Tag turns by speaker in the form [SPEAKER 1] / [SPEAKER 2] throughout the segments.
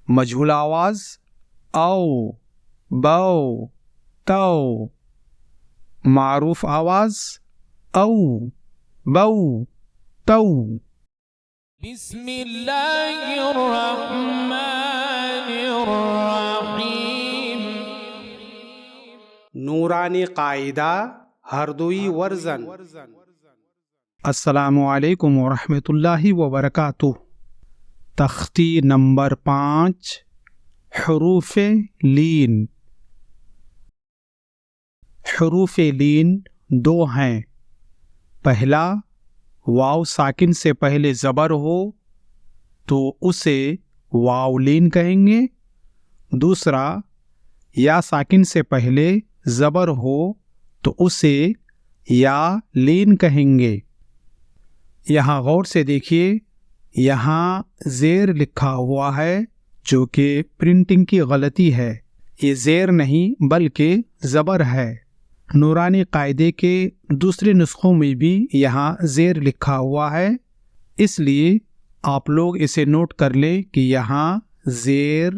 [SPEAKER 1] مجهول آواز او بو تو. معروف آواز او بو تو.
[SPEAKER 2] بسم اللہ الرحمن الرحیم.
[SPEAKER 3] نورانی قاعدہ ہردوئی ورزن.
[SPEAKER 1] السلام علیکم ورحمۃ اللہ وبرکاتہ. تختی نمبر 5 حروف لین. حروف لین 2 ہیں. پہلا واو ساکن سے پہلے زبر ہو تو اسے واو لین کہیں گے. دوسرا یا ساکن سے پہلے زبر ہو تو اسے یا لین کہیں گے. یہاں غور سے دیکھیے، یہاں زیر لکھا ہوا ہے جو کہ پرنٹنگ کی غلطی ہے. یہ زیر نہیں بلکہ زبر ہے. نورانی قاعدے کے دوسرے نسخوں میں بھی یہاں زیر لکھا ہوا ہے، اس لیے آپ لوگ اسے نوٹ کر لیں کہ یہاں زیر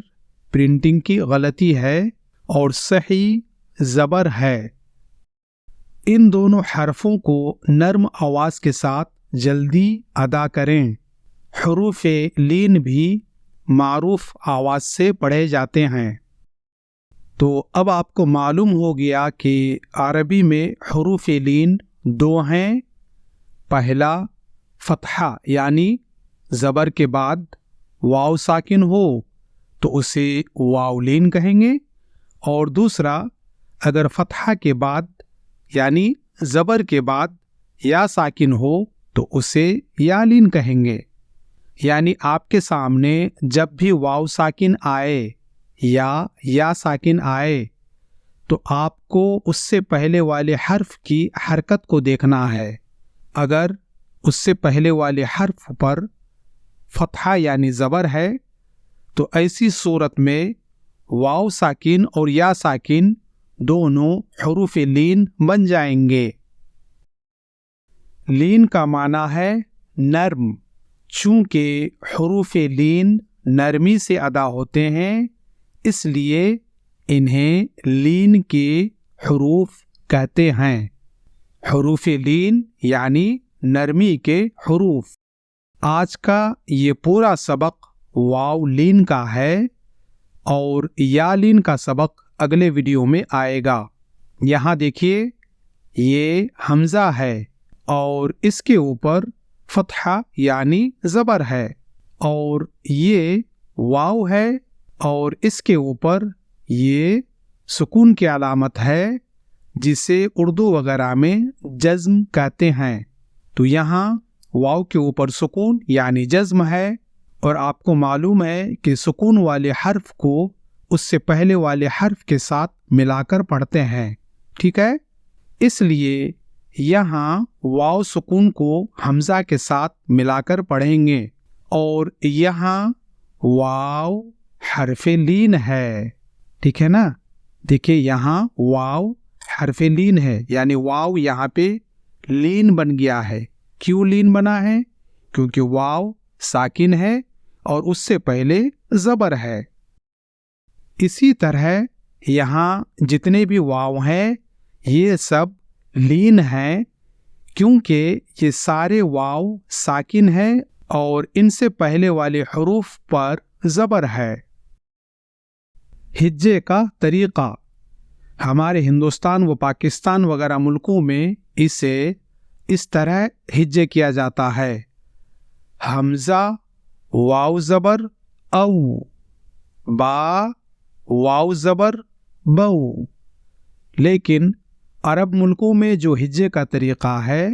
[SPEAKER 1] پرنٹنگ کی غلطی ہے اور صحیح زبر ہے. ان دونوں حرفوں کو نرم آواز کے ساتھ جلدی ادا کریں. حروف لین بھی معروف آواز سے پڑھے جاتے ہیں. تو اب آپ کو معلوم ہو گیا کہ عربی میں حروف لین 2 ہیں. پہلا فتحہ یعنی زبر کے بعد واو ساکن ہو تو اسے واو لین کہیں گے، اور دوسرا اگر فتحہ کے بعد یعنی زبر کے بعد یا ساکن ہو تو اسے یا لین کہیں گے. یعنی آپ کے سامنے جب بھی واو ساکن آئے یا ساکن آئے تو آپ کو اس سے پہلے والے حرف کی حرکت کو دیکھنا ہے. اگر اس سے پہلے والے حرف پر فتحہ یعنی زبر ہے تو ایسی صورت میں واو ساکن اور یا ساکن دونوں حروف لین بن جائیں گے. لین کا معنی ہے نرم. چونکہ حروف لین نرمی سے ادا ہوتے ہیں اس لیے انہیں لین کے حروف کہتے ہیں. حروف لین یعنی نرمی کے حروف. آج کا یہ پورا سبق واو لین کا ہے اور یا لین کا سبق اگلے ویڈیو میں آئے گا. یہاں دیکھیے یہ حمزہ ہے اور اس کے اوپر فتحہ یعنی زبر ہے، اور یہ واو ہے اور اس کے اوپر یہ سکون کی علامت ہے جسے اردو وغیرہ میں جزم کہتے ہیں. تو یہاں واو کے اوپر سکون یعنی جزم ہے، اور آپ کو معلوم ہے کہ سکون والے حرف کو اس سے پہلے والے حرف کے ساتھ ملا کر پڑھتے ہیں. ٹھیک ہے، اس لیے یہاں واو سکون کو حمزہ کے ساتھ ملا کر پڑھیں گے، اور یہاں واو حرف لین ہے. ٹھیک ہے نا؟ دیکھیں یہاں واو حرف لین ہے، یعنی واو یہاں پہ لین بن گیا ہے. کیوں لین بنا ہے؟ کیونکہ واو ساکن ہے اور اس سے پہلے زبر ہے. اسی طرح یہاں جتنے بھی واو ہیں یہ سب لین ہیں، کیونکہ یہ سارے واو ساکن ہیں اور ان سے پہلے والے حروف پر زبر ہے. ہجے کا طریقہ. ہمارے ہندوستان و پاکستان وغیرہ ملکوں میں اسے اس طرح ہجے کیا جاتا ہے: حمزہ واو زبر او، با واو زبر بو. لیکن عرب ملکوں میں جو ہجے کا طریقہ ہے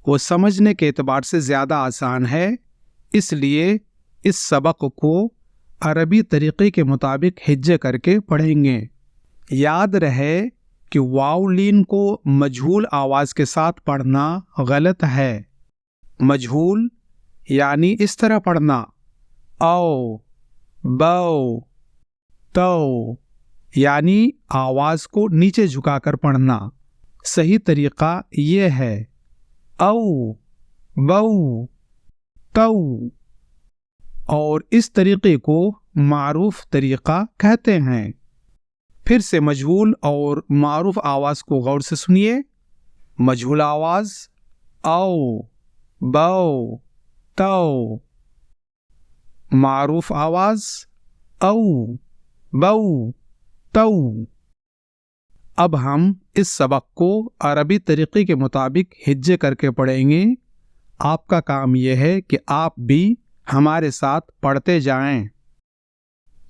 [SPEAKER 1] وہ سمجھنے کے اعتبار سے زیادہ آسان ہے، اس لیے اس سبق کو عربی طریقے کے مطابق ہجے کر کے پڑھیں گے. یاد رہے کہ واو لین کو مجہول آواز کے ساتھ پڑھنا غلط ہے. مجہول یعنی اس طرح پڑھنا: او بو تو، یعنی آواز کو نیچے جھکا کر پڑھنا. صحیح طریقہ یہ ہے: او بو تو. اور اس طریقے کو معروف طریقہ کہتے ہیں۔ پھر سے مجہول اور معروف آواز کو غور سے سنیے۔ مجہول آواز او، بو، تو۔ معروف آواز او، بو، تو۔ اب ہم اس سبق کو عربی طریقے کے مطابق ہجے کر کے پڑھیں گے۔ آپ کا کام یہ ہے کہ آپ بھی ہمارے ساتھ پڑھتے جائیں۔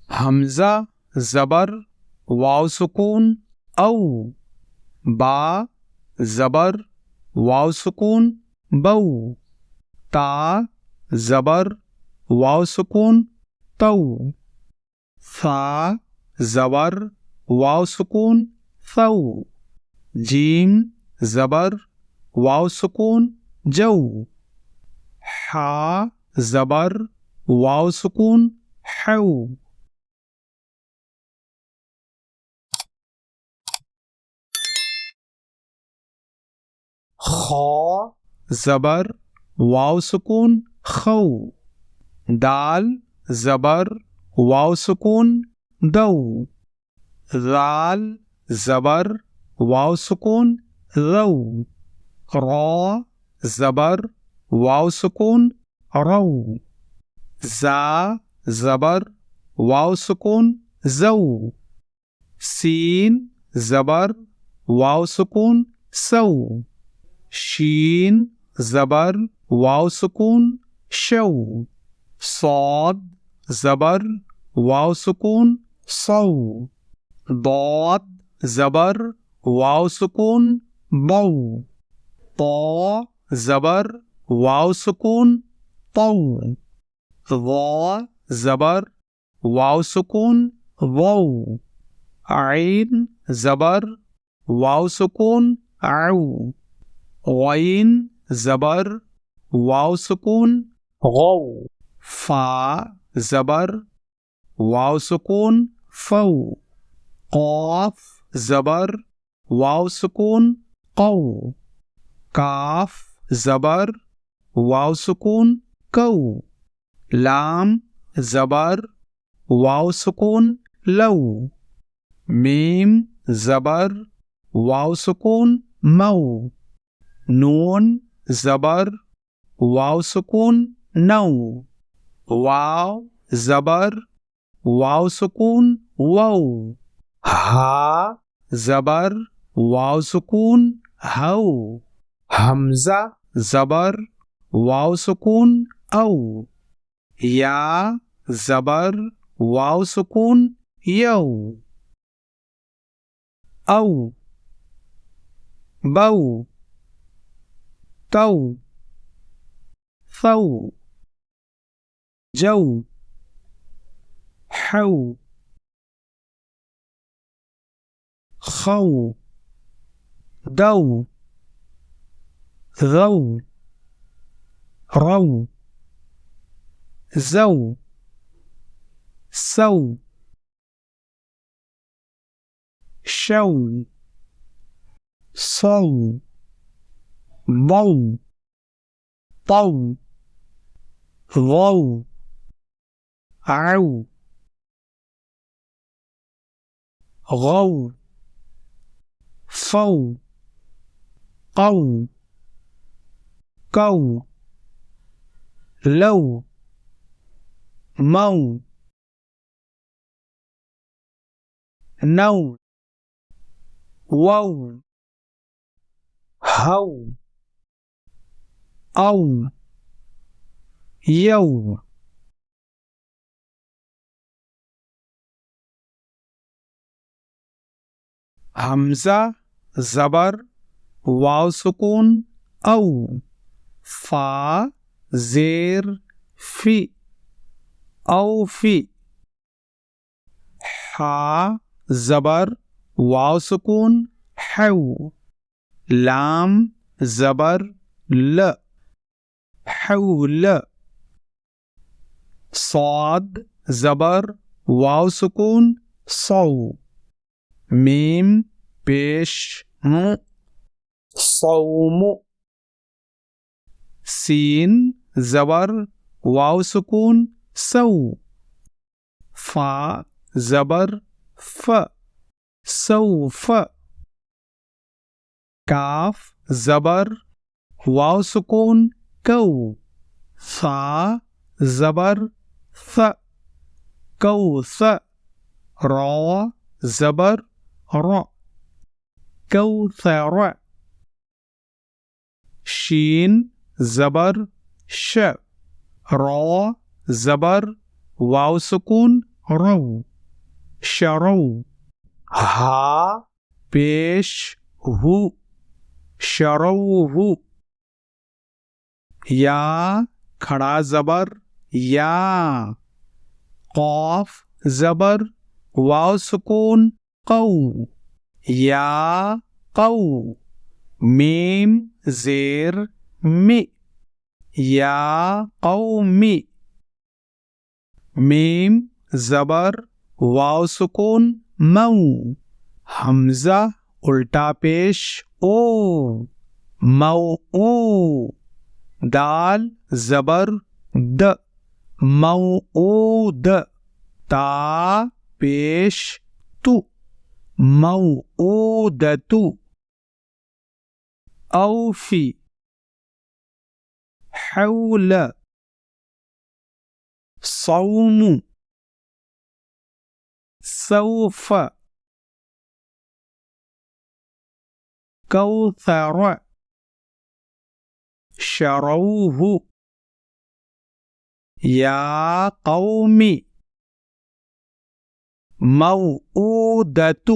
[SPEAKER 1] حمزہ زبر واو سکون او، با زبر واو سکون بو، تا زبر واو سکون تو، ثا زبر واو سکون ثو، جیم زبر واو سکون جو، حا زبر واو سکون حو۔ خا زبر واو سکون خو، دال زبر واو سکون دو، ذال زبر واو سکون رو، را زبر واو سکون رو، زا زبر واو سکون زو، سین زبر واو سکون سو، شین زبر واو سکون شو، صاد زبر واو سکون صو، ضاد زبر واو سکون بو، طا زبر واو سکون طو، ظا زبر واو سکون ضو، عین زبر واو سکون عو، غین زبر واو سکون غو، فا زبر واو سکون فو، قاف زبر واو سکون قو، کاف زبر واو سکون کو، لام زبر واو سکون لو، میم زبر واو سکون مو، نون زبر واو سکون نو، واو زبر واو سکون وو، ہا زبر واو سکون ہو، حمزہ زبر واو سکون او، یا زبر واو سکون یو، او، بو، تو، ثو، جو، حو، خو، دو، ذو، رو، زو، سو، شو، صو، ضو، طو، ضو، عو، غو، فو، قو، کو، لو، مو، نو، وو، ہو، او، یو۔ حمزہ زبر واو سکون او، فا زیر فی، او فی، حا زبر واو سکون حو، لام زبر ل، حول، صاد زبر واو سکون صو، میم پیش م، صوم، سین زبر واو سکون سو فا زبر ف سوف کاف زبر واو سکون کو ثا زبر ث کوث را زبر را کوثر شین زبر ش را زبر واو سکون رو شرو ہا پیش ہو شروہ یا کھڑا زبر یا قاف زبر واو سکون قو یا قو میم زیر می یا قومی میم زبر واو سکون مو حمزہ الٹا پیش او مو او دال زبر د موعود تا پیش تو موعودۃ اوفی حول صوم سوف کوثر شروہ یا قوم موعودۃ